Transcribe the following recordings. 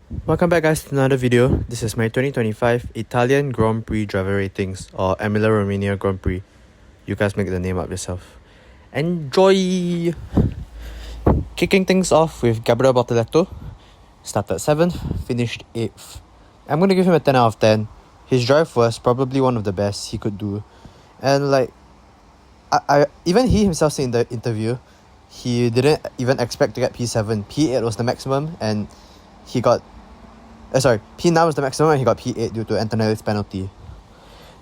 Welcome back guys to another video. This is my 2025 Italian Grand Prix driver ratings, or Emilia Romagna Grand Prix. You guys make the name up yourself. Enjoy! Kicking things off with Gabriele Bortoleto. Started 7th, finished 8th. I'm going to give him a 10 out of 10. His drive was probably one of the best he could do. And I even he himself said in the interview, he didn't even expect to get P7. P8 was the maximum and he got P9 was the maximum and he got P8 due to Antonelli's penalty.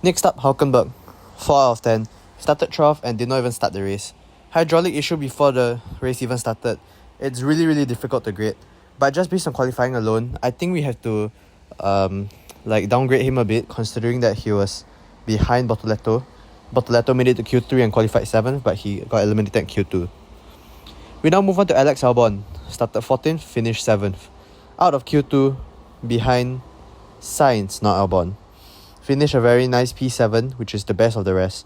Next up, Hülkenberg. 4 out of 10. Started 12th and did not even start the race. Hydraulic issue before the race even started. It's really difficult to grade. But just based on qualifying alone, I think we have to downgrade him a bit, considering that he was behind Bortoleto. Bortoleto made it to Q3 and qualified 7th, but he got eliminated in Q2. We now move on to Alex Albon. Started 14th, finished 7th. Out of Q2, behind Sainz, not Albon. Finished a very nice P7, which is the best of the rest.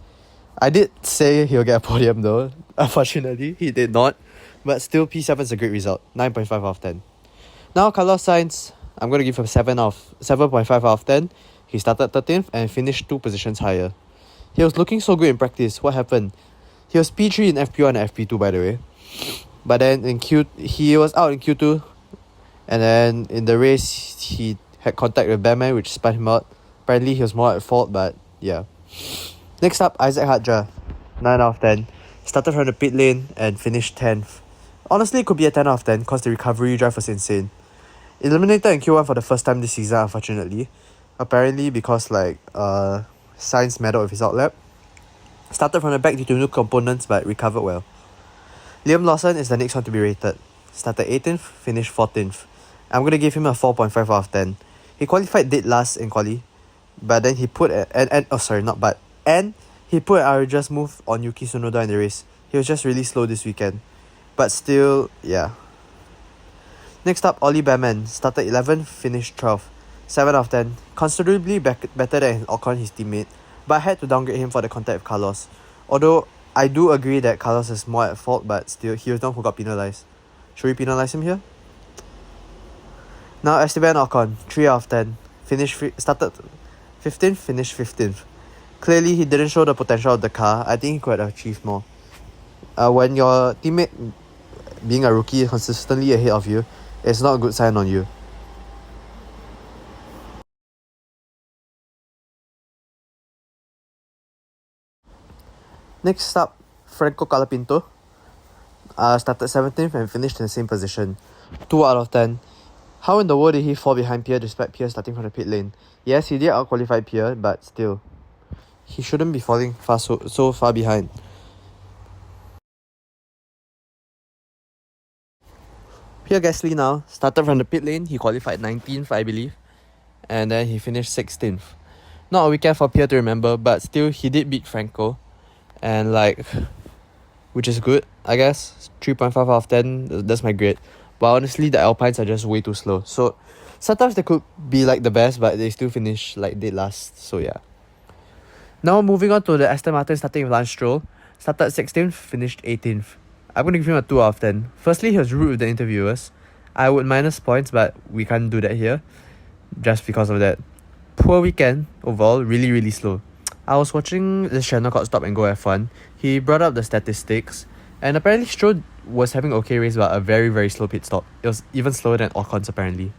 I did say he'll get a podium though. Unfortunately, he did not. But still, P7 is a great result. 9.5 out of 10. Now, Carlos Sainz, I'm going to give him 7.5 out of 10. He started 13th and finished 2 positions higher. He was looking so good in practice. What happened? He was P3 in FP1 and FP2, by the way. But then he was out in Q2. And then in the race, he had contact with Bearman, which spun him out. Apparently, he was more at fault, but yeah. Next up, Isaac Hadjar. 9 out of 10. Started from the pit lane and finished 10th. Honestly, it could be a 10 out of 10 because the recovery drive was insane. Eliminated in Q1 for the first time this season, unfortunately. Apparently, because Sainz meddled with his outlap. Started from the back due to new components, but recovered well. Liam Lawson is the next one to be rated. Started 18th, finished 14th. I'm going to give him a 4.5 out of 10. He qualified dead last in quali, but then he put he put an outrageous move on Yuki Tsunoda in the race. He was just really slow this weekend. But still, yeah. Next up, Ollie Bearman. Started 11th, finished 12th. 7 out of 10. Considerably better than Ocon, his teammate, but I had to downgrade him for the contact with Carlos. Although, I do agree that Carlos is more at fault, but still, he was the one who got penalised. Should we penalise him here? Now, Esteban Ocon, 3 out of 10. Started 15th, finished 15th. Clearly, he didn't show the potential of the car. I think he could have achieved more. When your teammate, being a rookie, is consistently ahead of you, it's not a good sign on you. Next up, Franco Colapinto. Started 17th and finished in the same position. 2 out of 10. How in the world did he fall behind Pierre despite Pierre starting from the pit lane? Yes, he did out-qualify Pierre, but still. He shouldn't be falling so far behind. Pierre Gasly now started from the pit lane. He qualified 19th, I believe. And then he finished 16th. Not a weekend for Pierre to remember, but still he did beat Franco. And which is good, I guess. 3.5 out of 10, that's my grade. But honestly, the Alpines are just way too slow. So sometimes they could be the best, but they still finish dead last. So yeah. Now moving on to the Aston Martin starting with Lance Stroll. Started 16th, finished 18th. I'm going to give him a 2 out of 10. Firstly, he was rude with the interviewers. I would minus points, but we can't do that here. Just because of that. Poor weekend overall, really slow. I was watching this channel called Stop and Go F1. He brought up the statistics. And apparently Stroll was having an okay race, but a very slow pit stop. It was even slower than Ocon's apparently.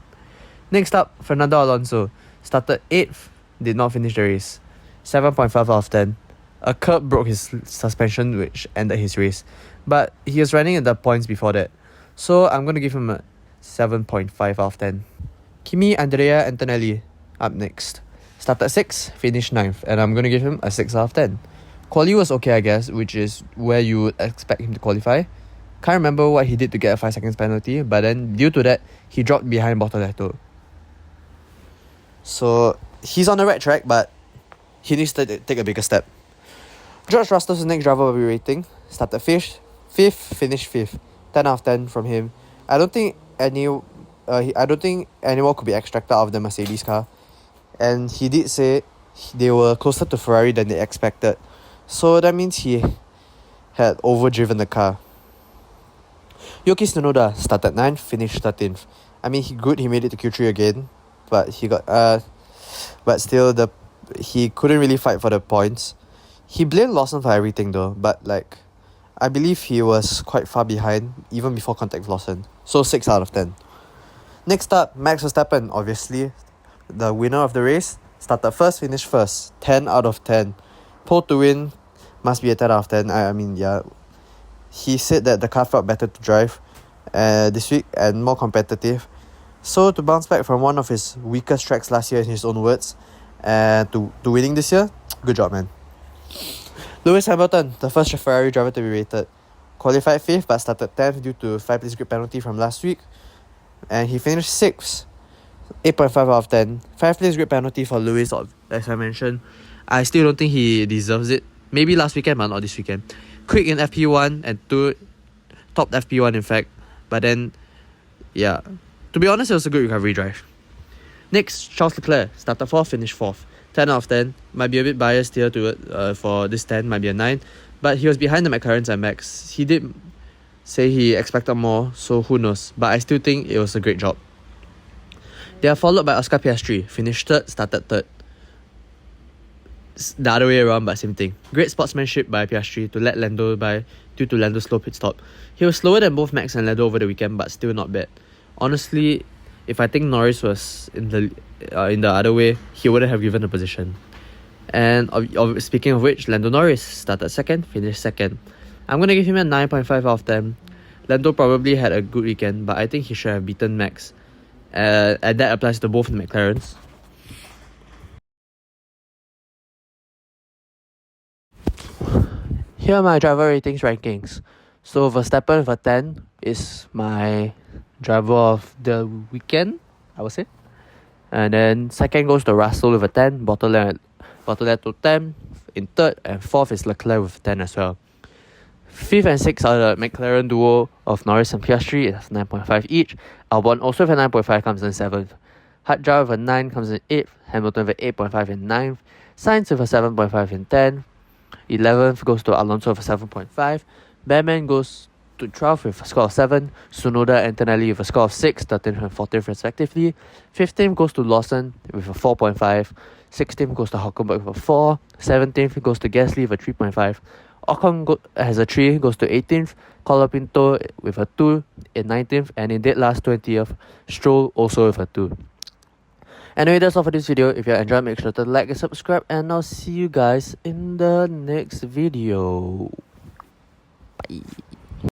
Next up, Fernando Alonso. Started 8th, did not finish the race. 7.5 out of 10. A curb broke his suspension, which ended his race. But he was running at the points before that. So I'm going to give him a 7.5 out of 10. Kimi Andrea Antonelli up next. Started 6th, finished 9th. And I'm going to give him a 6 out of 10. Quali was okay, I guess, which is where you would expect him to qualify. Can't remember what he did to get a 5 seconds penalty, but then due to that, he dropped behind Bortoleto. So he's on the right track, but he needs to take a bigger step. George Russell's the next driver will be rating. Started 5th, finished 5th. 10 out of 10 from him. I don't think any more could be extracted out of the Mercedes car. And he did say they were closer to Ferrari than they expected. So that means he had overdriven the car. Yuki Tsunoda started 9th, finished 13th. I mean, he made it to Q3 again, but but still he couldn't really fight for the points. He blamed Lawson for everything though, but like, I believe he was quite far behind even before contact with Lawson. So 6 out of 10. Next up, Max Verstappen, obviously the winner of the race. Started first, finished first. 10 out of 10. Pole to win must be a 10 out of 10. I mean, yeah. He said that the car felt better to drive this week and more competitive. So to bounce back from one of his weakest tracks last year in his own words, and to winning this year, good job, man. Lewis Hamilton, the first Ferrari driver to be rated. Qualified 5th but started 10th due to 5 place grid penalty from last week. And he finished 6th. 8.5 out of 10. 5 place grid penalty for Lewis, as I mentioned. I still don't think he deserves it. Maybe last weekend, but not this weekend. Quick in FP1 and 2. Topped FP1 in fact. But then, yeah. To be honest, it was a good recovery drive. Next, Charles Leclerc. Started 4th, finished 4th. 10 out of 10. Might be a bit biased here for this 10. Might be a 9. But he was behind the McLarens and Max. He did say he expected more, so who knows. But I still think it was a great job. They are followed by Oscar Piastri. Finished 3rd, started 3rd. The other way around, but same thing. Great sportsmanship by Piastri to let Lando by due to Lando's slow pit stop. He was slower than both Max and Lando over the weekend, but still not bad. Honestly, if I think Norris was in the other way, he wouldn't have given the position. And speaking of which, Lando Norris started 2nd, finished 2nd. I'm going to give him a 9.5 out of 10. Lando probably had a good weekend, but I think he should have beaten Max. And that applies to both the McLarens. Here are my driver ratings rankings. So Verstappen with a 10 is my driver of the weekend, I would say. And then second goes to Russell with a 10, Bortoleto to 10 in third, and fourth is Leclerc with 10 as well. 5th and 6th are the McLaren duo of Norris and Piastri, it's 9.5 each. Albon also with a 9.5 comes in 7th. Hadjar with a 9 comes in 8th, Hamilton with 8.5 in 9th, Sainz with a 7.5 in 10th, 11th goes to Alonso with a 7.5, Behrman goes to 12th with a score of 7, Tsunoda and Antonelli with a score of 6, 13th and 14th respectively, 15th goes to Lawson with a 4.5, 16th goes to Hülkenberg with a 4, 17th goes to Gasly with a 3.5, Ocon has a 3, goes to 18th, Colapinto with a 2 in 19th, and in dead last 20th, Stroll also with a 2. Anyway, that's all for this video. If you enjoyed, make sure to like and subscribe, and I'll see you guys in the next video. Bye.